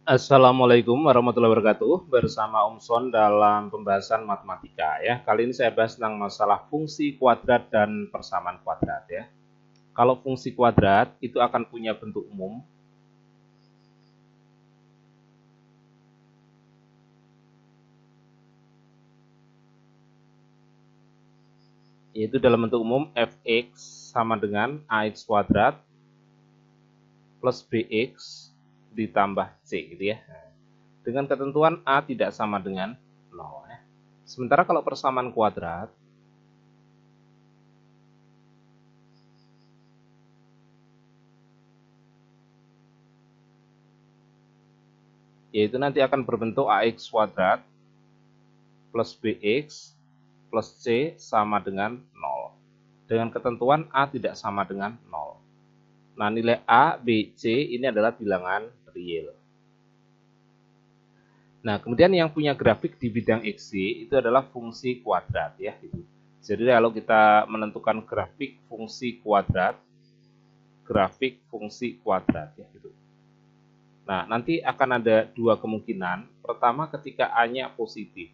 Assalamualaikum warahmatullahi wabarakatuh. Bersama Om Son dalam pembahasan matematika ya. Kali ini saya bahas tentang masalah fungsi kuadrat dan persamaan kuadrat ya. Kalau fungsi kuadrat itu akan punya bentuk umum, yaitu dalam bentuk umum fx sama dengan ax kuadrat plus bx ditambah c gitu ya. Dengan ketentuan a tidak sama dengan 0 ya. Sementara kalau persamaan kuadrat yaitu nanti akan berbentuk ax kuadrat plus bx plus c sama dengan 0. Dengan ketentuan a tidak sama dengan 0. Nah, nilai a, b, c ini adalah bilangan real. Nah, kemudian yang punya grafik di bidang XY itu adalah fungsi kuadrat ya gitu. Jadi kalau kita menentukan grafik fungsi kuadrat ya gitu. Nah, nanti akan ada dua kemungkinan. Pertama ketika A-nya positif.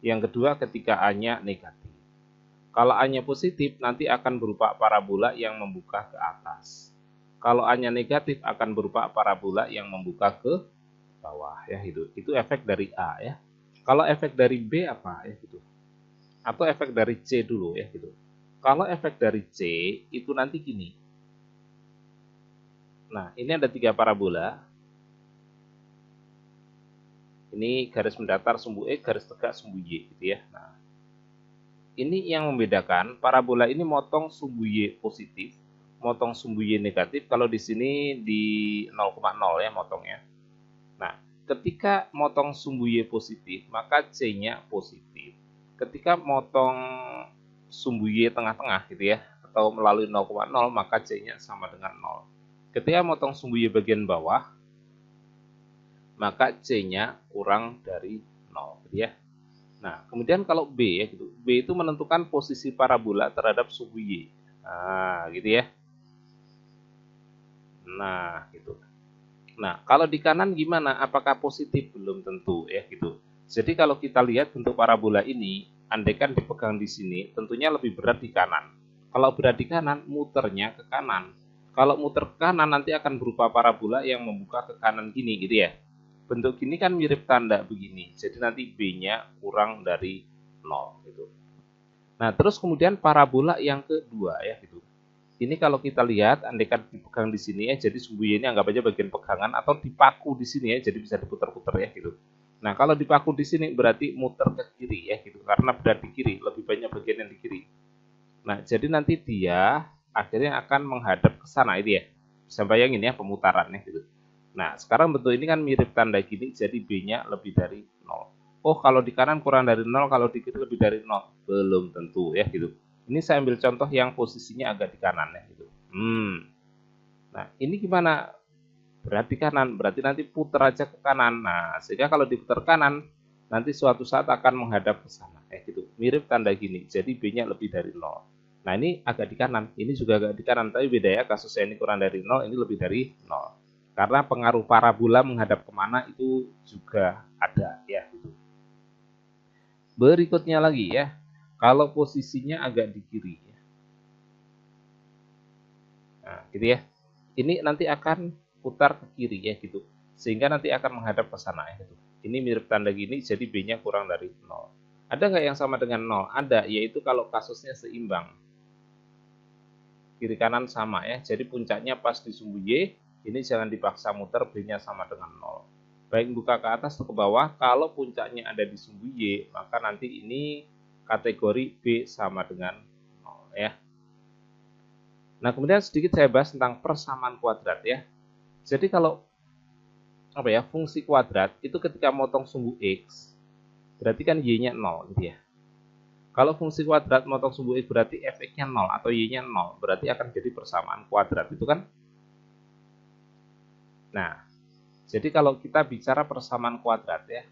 Yang kedua ketika A-nya negatif. Kalau A-nya positif nanti akan berupa parabola yang membuka ke atas. Kalau A-nya negatif akan berupa parabola yang membuka ke bawah ya gitu. Itu efek dari A ya. Kalau efek dari B apa ya gitu. Atau efek dari C dulu ya gitu. Kalau efek dari C itu nanti gini. Nah, ini ada tiga parabola. Ini garis mendatar sumbu X, garis tegak sumbu Y gitu ya. Nah, ini yang membedakan parabola ini motong sumbu Y positif, motong sumbu Y negatif. Kalau di sini di 0,0 ya motongnya. Nah, ketika motong sumbu Y positif, maka C-nya positif. Ketika motong sumbu Y tengah-tengah gitu ya, atau melalui 0,0, maka C-nya sama dengan 0. Ketika motong sumbu Y bagian bawah, maka C-nya kurang dari 0 gitu ya. Nah, kemudian kalau B ya gitu. B itu menentukan posisi parabola terhadap sumbu Y. Nah, gitu ya. Nah, gitu. Nah, kalau di kanan gimana? Apakah positif? Belum tentu ya gitu. Jadi kalau kita lihat bentuk parabola ini, andaikan dipegang di sini, tentunya lebih berat di kanan. Kalau berat di kanan, muternya ke kanan. Kalau muter ke kanan nanti akan berupa parabola yang membuka ke kanan gini gitu ya. Bentuk gini kan mirip tanda begini. Jadi nanti B-nya kurang dari 0 gitu. Nah, terus kemudian parabola yang kedua ya gitu. Ini kalau kita lihat, andaikan dipegang di sini ya, jadi sumbu Y ini anggap aja bagian pegangan atau dipaku di sini ya, jadi bisa diputar-putar ya gitu. Nah, kalau dipaku di sini berarti muter ke kiri ya gitu, karena berat di kiri, lebih banyak bagian yang di kiri. Nah, jadi nanti dia akhirnya akan menghadap ke sana itu ya. Bisa bayangin ya pemutarannya gitu. Nah, sekarang bentuk ini kan mirip tanda gini, jadi B-nya lebih dari 0. Oh, kalau di kanan kurang dari 0, kalau di kiri lebih dari 0. Belum tentu ya gitu. Ini saya ambil contoh yang posisinya agak di kanan ya gitu. Nah, ini gimana? Berarti kanan, berarti nanti putar aja ke kanan. Nah, sehingga kalau diputar kanan, nanti suatu saat akan menghadap ke sana. Gitu. Mirip tanda gini, jadi B-nya lebih dari 0. Nah, ini agak di kanan, ini juga agak di kanan, tapi beda ya, kasusnya ini kurang dari 0, ini lebih dari 0. Karena pengaruh parabola menghadap kemana itu juga ada ya gitu. Berikutnya lagi ya, kalau posisinya agak di kiri ya. Nah, gitu ya. Ini nanti akan putar ke kiri ya gitu. Sehingga nanti akan menghadap ke sana ya gitu. Ini mirip tanda gini, jadi B-nya kurang dari 0. Ada nggak yang sama dengan 0? Ada, yaitu kalau kasusnya seimbang. Kiri kanan sama ya, jadi puncaknya pas di sumbu Y, ini jangan dipaksa muter, B-nya sama dengan 0. Baik buka ke atas atau ke bawah, kalau puncaknya ada di sumbu Y, maka nanti ini kategori B sama dengan 0 ya. Nah, kemudian sedikit saya bahas tentang persamaan kuadrat ya. Jadi kalau fungsi kuadrat itu ketika motong sumbu X, berarti kan Y-nya 0 gitu ya. Kalau fungsi kuadrat motong sumbu X berarti fx-nya 0 atau Y-nya 0, berarti akan jadi persamaan kuadrat itu kan. Nah, jadi kalau kita bicara persamaan kuadrat ya,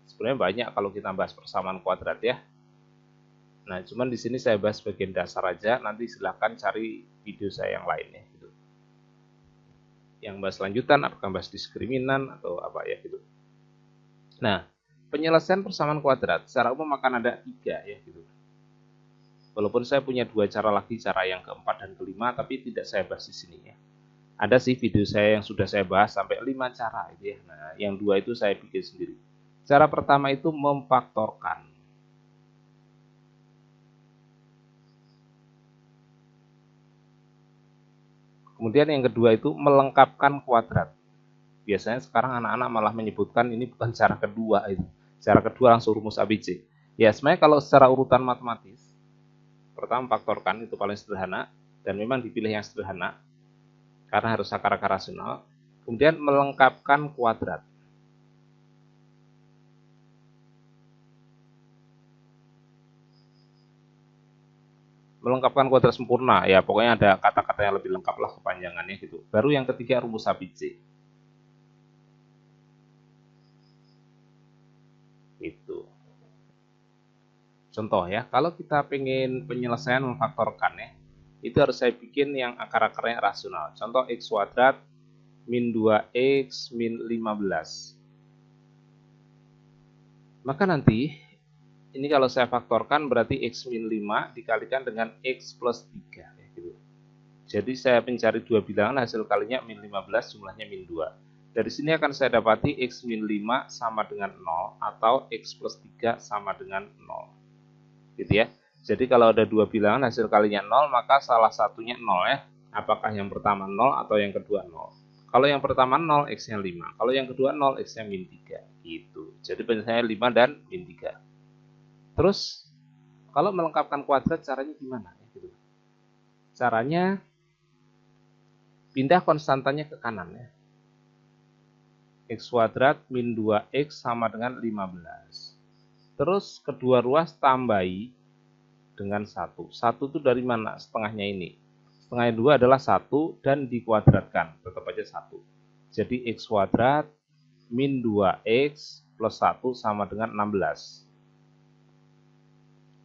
sebenarnya banyak kalau kita bahas persamaan kuadrat ya. Nah, cuman di sini saya bahas bagian dasar aja, nanti silahkan cari video saya yang lainnya gitu. yang bahas lanjutan, apakah bahas diskriminan atau apa ya gitu. Nah, penyelesaian persamaan kuadrat secara umum akan ada 3 ya gitu. Walaupun saya punya 2 cara lagi, cara yang keempat dan kelima, tapi tidak saya bahas di sini ya. Ada sih video saya yang sudah saya bahas sampai 5 cara itu ya. Nah, yang 2 itu saya bikin sendiri. Cara pertama itu memfaktorkan. Kemudian yang kedua itu melengkapkan kuadrat. Biasanya sekarang anak-anak malah menyebutkan ini bukan cara kedua itu. Cara kedua langsung rumus ABC. Ya, sebenarnya kalau secara urutan matematis, pertama faktorkan itu paling sederhana dan memang dipilih yang sederhana karena harus akar-akar rasional. Kemudian melengkapkan kuadrat. Melengkapkan kuadrat sempurna ya, pokoknya ada kata-kata yang lebih lengkap lah kepanjangannya gitu. Baru yang ketiga rumus ABC. Itu. Contoh ya, kalau kita pengen penyelesaian memfaktorkan ya, itu harus saya bikin yang akar-akarnya rasional. Contoh x kuadrat min 2x min 15. Maka nanti, ini kalau saya faktorkan berarti x min 5 dikalikan dengan x plus 3. Ya, gitu. Jadi saya mencari 2 bilangan, hasil kalinya min 15, jumlahnya min 2. Dari sini akan saya dapati x min 5 sama dengan 0 atau x plus 3 sama dengan 0. Gitu ya. Jadi kalau ada 2 bilangan hasil kalinya 0, maka salah satunya 0 ya. Apakah yang pertama 0 atau yang kedua 0? Kalau yang pertama 0, x-nya 5. Kalau yang kedua 0, x-nya min 3. Gitu. Jadi penyelesaiannya 5 dan min 3. Terus, kalau melengkapkan kuadrat caranya gimana? Gitu. Caranya, pindah konstantanya ke kanan ya. X kuadrat min 2x sama dengan 15. Terus kedua ruas tambahi dengan 1. 1 itu dari mana? Setengahnya ini. Setengahnya 2 adalah 1 dan dikuadratkan. Tetap aja 1. Jadi x kuadrat min 2x plus 1 sama dengan 16.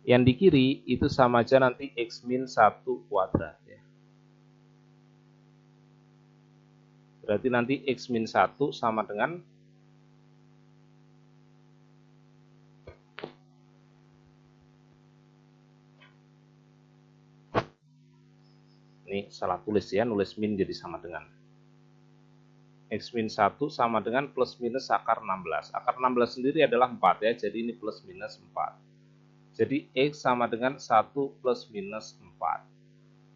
Yang di kiri itu sama aja nanti x min 1 kuadrat. Ya. Berarti nanti x min 1 sama dengan ini salah tulis ya, nulis min jadi sama dengan x min 1 sama dengan plus minus akar 16. Akar 16 sendiri adalah 4 ya, jadi ini plus minus 4. Jadi x sama dengan 1 plus minus 4.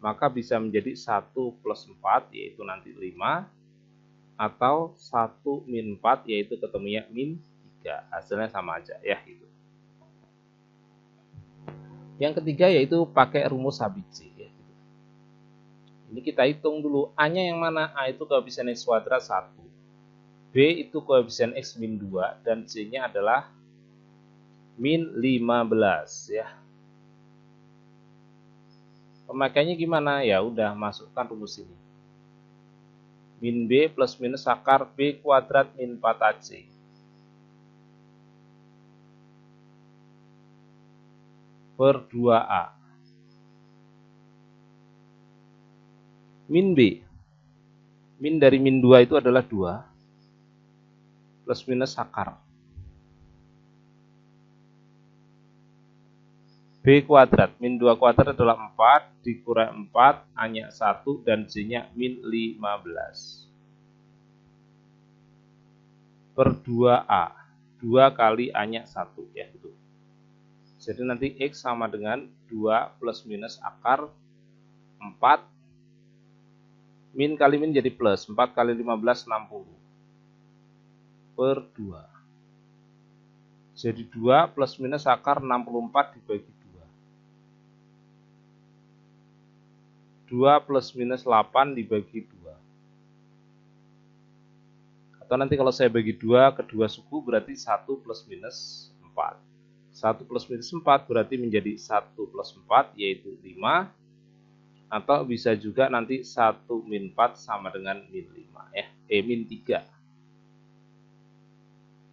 Maka bisa menjadi 1 plus 4 yaitu nanti 5. Atau 1 min 4 yaitu ketemunya min 3. Hasilnya sama aja ya gitu. Yang ketiga yaitu pakai rumus ABC. Ya, gitu. Ini kita hitung dulu. A-nya yang mana? A itu koefisien x kuadrat 1. B itu koefisien x min 2. Dan C-nya adalah min 15 ya. Pemakaiannya gimana? Ya udah masukkan rumus ini. Min B plus minus akar B kuadrat min 4AC. Per 2A. Min B. Min dari min 2 itu adalah 2. Plus minus akar. B kuadrat. Min 2 kuadrat adalah 4. Dikurang 4. A-nya 1. Dan C-nya min 15. Per 2A. 2 kali A-nya 1. Ya, gitu. Jadi nanti X sama dengan 2 plus minus akar 4. Min kali min jadi plus. 4 kali 15, 60. Per 2. Jadi 2 plus minus akar 64 dibagi 2. 2 plus minus 8 dibagi 2. Atau nanti kalau saya bagi 2 ke 2 suku berarti 1 plus minus 4. 1 plus minus 4 berarti menjadi 1 plus 4 yaitu 5. Atau bisa juga nanti 1 min 4 sama dengan min 5 ya. Min 3.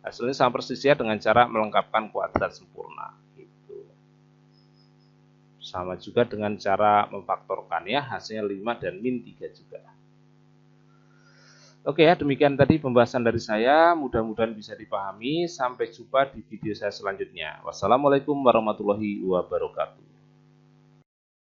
Hasilnya sama persis ya dengan cara melengkapkan kuadrat sempurna. Gitu. Sama juga dengan cara memfaktorkan ya. Hasilnya 5 dan min 3 juga. Oke ya, demikian tadi pembahasan dari saya. Mudah-mudahan bisa dipahami. Sampai jumpa di video saya selanjutnya. Wassalamualaikum warahmatullahi wabarakatuh.